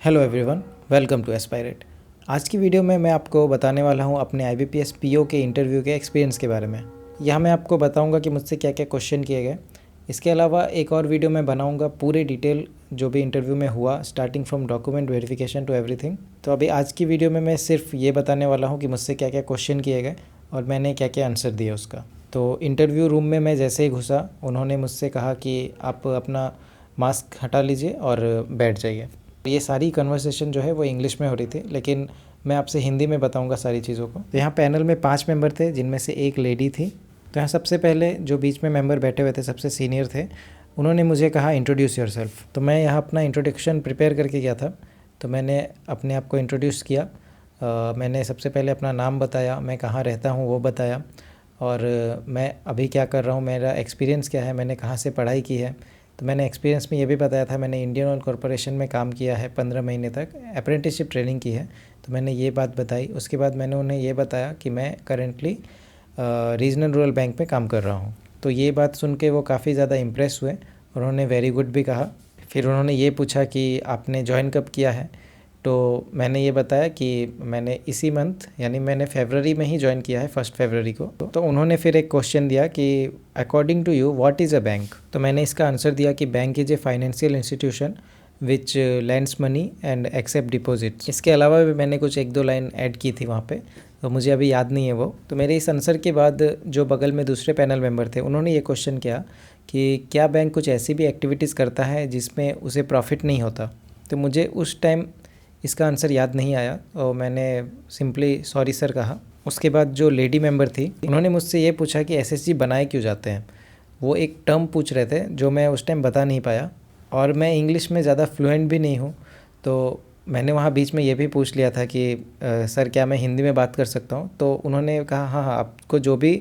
Hello everyone, welcome to Aspirate. आज की video में मैं आपको बताने वाला हूं अपने IBPS PO के इंटरव्यू के एक्सपीरियंस के बारे में। यहाँ मैं आपको बताऊंगा कि मुझसे क्या क्या क्वेश्चन किए गए। इसके अलावा एक और वीडियो मैं बनाऊंगा पूरे डिटेल जो भी इंटरव्यू में हुआ, starting from document verification to everything. तो अभी आज की वीडियो में मैं सिर्फ ये बताने वाला हूँ कि मुझसे क्या क्या क्वेश्चन किए गए और मैंने क्या क्या आंसर दिया उसका। तो इंटरव्यू रूम में मैं जैसे ही घुसा, उन्होंने मुझसे कहा कि आप अपना मास्क हटा लीजिए और बैठ जाइए। ये सारी कन्वर्सेशन जो है वो इंग्लिश में हो रही थी, लेकिन मैं आपसे हिंदी में बताऊंगा सारी चीज़ों को। तो यहाँ पैनल में 5 मेंबर थे, जिनमें से एक लेडी थी। तो यहाँ सबसे पहले जो बीच में मेंबर बैठे हुए थे, सबसे सीनियर थे, उन्होंने मुझे कहा इंट्रोड्यूस योरसेल्फ। तो मैं यहाँ अपना इंट्रोडक्शन प्रिपेयर करके गया था। तो मैंने अपने आप को इंट्रोड्यूस किया। मैंने सबसे पहले अपना नाम बताया, मैं कहाँ रहता हूँ वो बताया, और मैं अभी क्या कर रहा हूँ, मेरा एक्सपीरियंस क्या है, मैंने कहाँ से पढ़ाई की है। तो मैंने एक्सपीरियंस में ये भी बताया था, मैंने इंडियन ऑयल कॉरपोरेशन में काम किया है 15 महीने तक, अप्रेंटिसशिप ट्रेनिंग की है। तो मैंने ये बात बताई। उसके बाद मैंने उन्हें ये बताया कि मैं करेंटली रीजनल रूरल बैंक में काम कर रहा हूँ। तो ये बात सुन के वो काफ़ी ज़्यादा इम्प्रेस हुए और उन्होंने वेरी गुड भी कहा। फिर उन्होंने ये पूछा कि आपने ज्वाइन कब किया है। तो मैंने ये बताया कि मैंने इसी मंथ यानी मैंने फरवरी में ही ज्वाइन किया है, 1 फरवरी को। तो उन्होंने फिर एक क्वेश्चन दिया कि according to you what is a bank. तो मैंने इसका आंसर दिया कि bank is a financial institution which lends money and accept deposits. इसके अलावा भी मैंने कुछ 1-2 लाइन ऐड की थी वहाँ पे, तो मुझे अभी याद नहीं है वो। तो मेरे इस आंसर के बाद जो बगल में दूसरे पैनल मेंबर थे, उन्होंने ये क्वेश्चन किया कि क्या बैंक कुछ ऐसी भी एक्टिविटीज़ करता है जिसमें उसे प्रॉफिट नहीं होता। तो मुझे उस टाइम इसका आंसर याद नहीं आया और मैंने सिंपली सॉरी सर कहा। उसके बाद जो लेडी मेंबर थी, उन्होंने मुझसे ये पूछा कि SSG बनाए क्यों जाते हैं। वो एक टर्म पूछ रहे थे जो मैं उस टाइम बता नहीं पाया, और मैं इंग्लिश में ज़्यादा फ्लुएंट भी नहीं हूँ। तो मैंने वहाँ बीच में ये भी पूछ लिया था कि सर क्या मैं हिंदी में बात कर सकता हूँ। तो उन्होंने कहा हाँ हाँ, आपको जो भी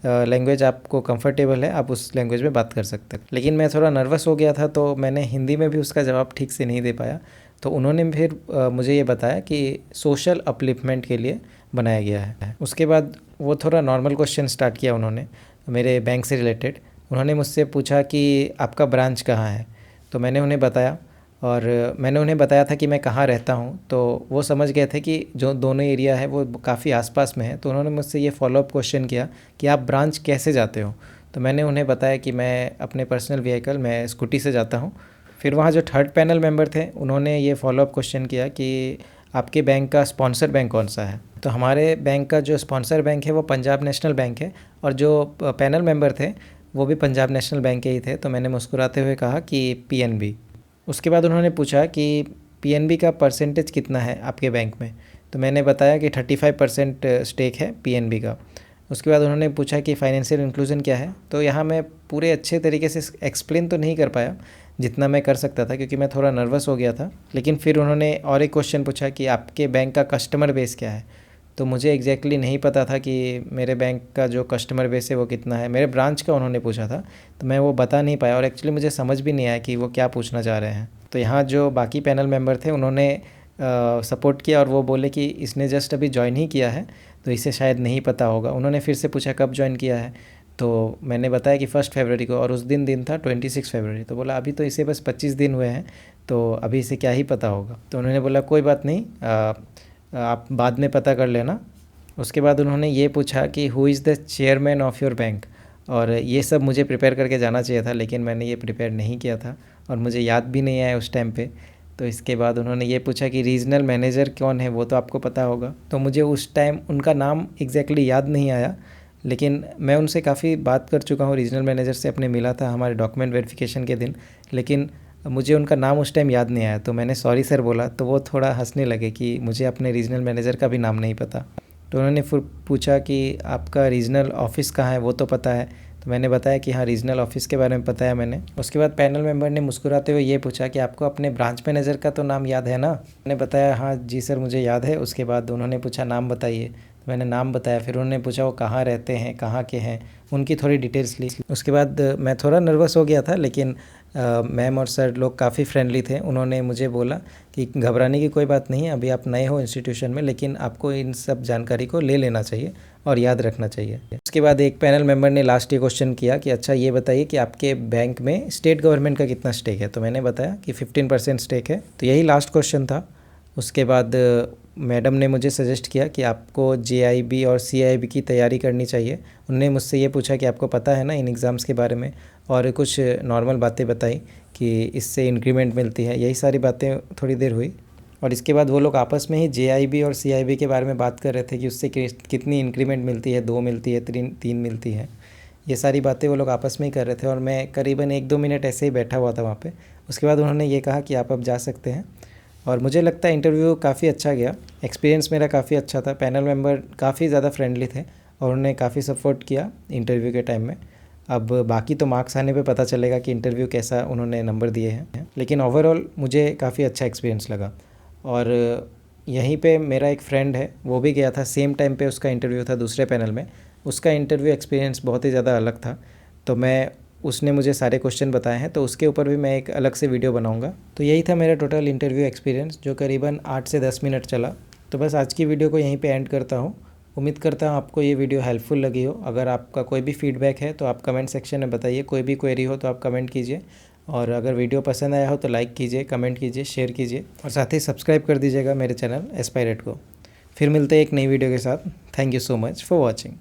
लैंग्वेज आपको कंफर्टेबल है आप उस लैंग्वेज में बात कर सकते हैं। लेकिन मैं थोड़ा नर्वस हो गया था, तो मैंने हिंदी में भी उसका जवाब ठीक से नहीं दे पाया। तो उन्होंने फिर मुझे ये बताया कि सोशल अपलिफ्टमेंट के लिए बनाया गया है। उसके बाद वो थोड़ा नॉर्मल क्वेश्चन स्टार्ट किया उन्होंने मेरे बैंक से रिलेटेड। उन्होंने मुझसे पूछा कि आपका ब्रांच कहाँ है। तो मैंने उन्हें बताया, और मैंने उन्हें बताया था कि मैं कहाँ रहता हूँ। तो वो समझ गए थे कि जो दोनों एरिया है वो काफ़ी आसपास में है। तो उन्होंने मुझसे ये फॉलोअप क्वेश्चन किया कि आप ब्रांच कैसे जाते हो। तो मैंने उन्हें बताया कि मैं अपने पर्सनल व्हीकल, मैं स्कूटी से जाता हूँ। फिर वहाँ जो थर्ड पैनल मेंबर थे, उन्होंने ये फॉलोअप क्वेश्चन किया कि आपके बैंक का स्पॉन्सर बैंक कौन सा है। तो हमारे बैंक का जो स्पॉन्सर बैंक है वो पंजाब नेशनल बैंक है, और जो पैनल मेंबर थे वो भी पंजाब नेशनल बैंक के ही थे। तो मैंने मुस्कुराते हुए कहा कि PNB। उसके बाद उन्होंने पूछा कि PNB का परसेंटेज कितना है आपके बैंक में। तो मैंने बताया कि 35% स्टेक है PNB का। उसके बाद उन्होंने पूछा कि फाइनेंशियल इंक्लूजन क्या है। तो यहाँ मैं पूरे अच्छे तरीके से एक्सप्लेन तो नहीं कर पाया जितना मैं कर सकता था, क्योंकि मैं थोड़ा नर्वस हो गया था। लेकिन फिर उन्होंने और एक क्वेश्चन पूछा कि आपके बैंक का कस्टमर बेस क्या है। तो मुझे एग्जैक्टली नहीं पता था कि मेरे बैंक का जो कस्टमर बेस है वो कितना है। मेरे ब्रांच का उन्होंने पूछा था, तो मैं वो बता नहीं पाया, और एक्चुअली मुझे समझ भी नहीं आया कि वो क्या पूछना चाह रहे हैं। तो यहाँ जो बाकी पैनल मेंबर थे उन्होंने सपोर्ट किया, और वो बोले कि इसने जस्ट अभी ज्वाइन ही किया है तो इसे शायद नहीं पता होगा। उन्होंने फिर से पूछा कब ज्वाइन किया है। तो मैंने बताया कि 1 फरवरी को, और उस दिन था 26 फरवरी। तो बोला अभी तो इसे बस 25 दिन हुए हैं, तो अभी इसे क्या ही पता होगा। तो उन्होंने बोला कोई बात नहीं, आप बाद में पता कर लेना। उसके बाद उन्होंने ये पूछा कि who is the chairman of your bank. और ये सब मुझे प्रिपेयर करके जाना चाहिए था, लेकिन मैंने ये प्रिपेयर नहीं किया था और मुझे याद भी नहीं आया उस टाइम पे। तो इसके बाद उन्होंने ये पूछा कि रीजनल मैनेजर कौन है, वो तो आपको पता होगा। तो मुझे उस टाइम उनका नाम एग्जैक्टली याद नहीं आया, लेकिन मैं उनसे काफ़ी बात कर चुका हूँ। रीजनल मैनेजर से अपने मिला था हमारे डॉक्यूमेंट वेरिफिकेशन के दिन, लेकिन मुझे उनका नाम उस टाइम याद नहीं आया। तो मैंने सॉरी सर बोला, तो वो थोड़ा हंसने लगे कि मुझे अपने रीजनल मैनेजर का भी नाम नहीं पता। तो उन्होंने फिर पूछा कि आपका रीजनल ऑफिस कहाँ है, वो तो पता है। तो मैंने बताया कि हाँ, रीजनल ऑफिस के बारे में पता है मैंने। उसके बाद पैनल मेंबर ने मुस्कुराते हुए ये पूछा कि आपको अपने ब्रांच मैनेजर का तो नाम याद है ना। मैंने बताया हाँ जी सर, मुझे याद है। उसके बाद उन्होंने पूछा नाम बताइए, तो मैंने नाम बताया। फिर उन्होंने पूछा वो कहाँ रहते हैं, कहाँ के हैं, उनकी थोड़ी डिटेल्स ली। उसके बाद मैं थोड़ा नर्वस हो गया था, लेकिन मैम और सर लोग काफ़ी फ्रेंडली थे। उन्होंने मुझे बोला कि घबराने की कोई बात नहीं है, अभी आप नए हो इंस्टीट्यूशन में, लेकिन आपको इन सब जानकारी को ले लेना चाहिए और याद रखना चाहिए। उसके बाद एक पैनल मेंबर ने लास्ट ये क्वेश्चन किया कि अच्छा ये बताइए कि आपके बैंक में स्टेट गवर्नमेंट का कितना स्टेक है। तो मैंने बताया कि 15% स्टेक है। तो यही लास्ट क्वेश्चन था। उसके बाद मैडम ने मुझे सजेस्ट किया कि आपको JIB और CIB की तैयारी करनी चाहिए। उन्होंने मुझसे ये पूछा कि आपको पता है ना इन एग्ज़ाम्स के बारे में, और कुछ नॉर्मल बातें बताई कि इससे इंक्रीमेंट मिलती है। यही सारी बातें थोड़ी देर हुई और इसके बाद वो लोग आपस में ही JIB और CIB के बारे में बात कर रहे थे कि उससे कितनी इंक्रीमेंट मिलती है, 2 मिलती है, 3 मिलती है। ये सारी बातें वो लोग आपस में ही कर रहे थे और मैं करीबन 1-2 मिनट ऐसे ही बैठा हुआ था वहाँ पे। उसके बाद उन्होंने ये कहा कि आप अब जा सकते हैं और मुझे लगता है इंटरव्यू काफ़ी अच्छा गया। एक्सपीरियंस मेरा काफ़ी अच्छा था। पैनल मेंबर काफ़ी ज़्यादा फ्रेंडली थे और उन्होंने काफ़ी सपोर्ट किया इंटरव्यू के टाइम में। अब बाकी तो मार्क्स आने पे पता चलेगा कि इंटरव्यू कैसा उन्होंने नंबर दिए हैं, लेकिन ओवरऑल मुझे काफ़ी अच्छा एक्सपीरियंस लगा। और यहीं पे मेरा एक फ्रेंड है, वो भी गया था सेम टाइम पे, उसका इंटरव्यू था दूसरे पैनल में। उसका इंटरव्यू एक्सपीरियंस बहुत ही ज़्यादा अलग था। तो उसने मुझे सारे क्वेश्चन बताए हैं, तो उसके ऊपर भी मैं एक अलग से वीडियो बनाऊंगा। तो यही था मेरा टोटल इंटरव्यू एक्सपीरियंस, जो करीबन 8 से 10 मिनट चला। तो बस आज की वीडियो को यहीं पे एंड करता हूँ। उम्मीद करता हूँ आपको ये वीडियो हेल्पफुल लगी हो। अगर आपका कोई भी फीडबैक है तो आप कमेंट सेक्शन में बताइए। कोई भी क्वेरी हो तो आप कमेंट कीजिए, और अगर वीडियो पसंद आया हो तो लाइक कीजिए, कमेंट कीजिए, शेयर कीजिए और साथ ही सब्सक्राइब कर दीजिएगा मेरे चैनल एस्पायरेट को। फिर मिलते हैं एक नई वीडियो के साथ। Thank you so much for watching.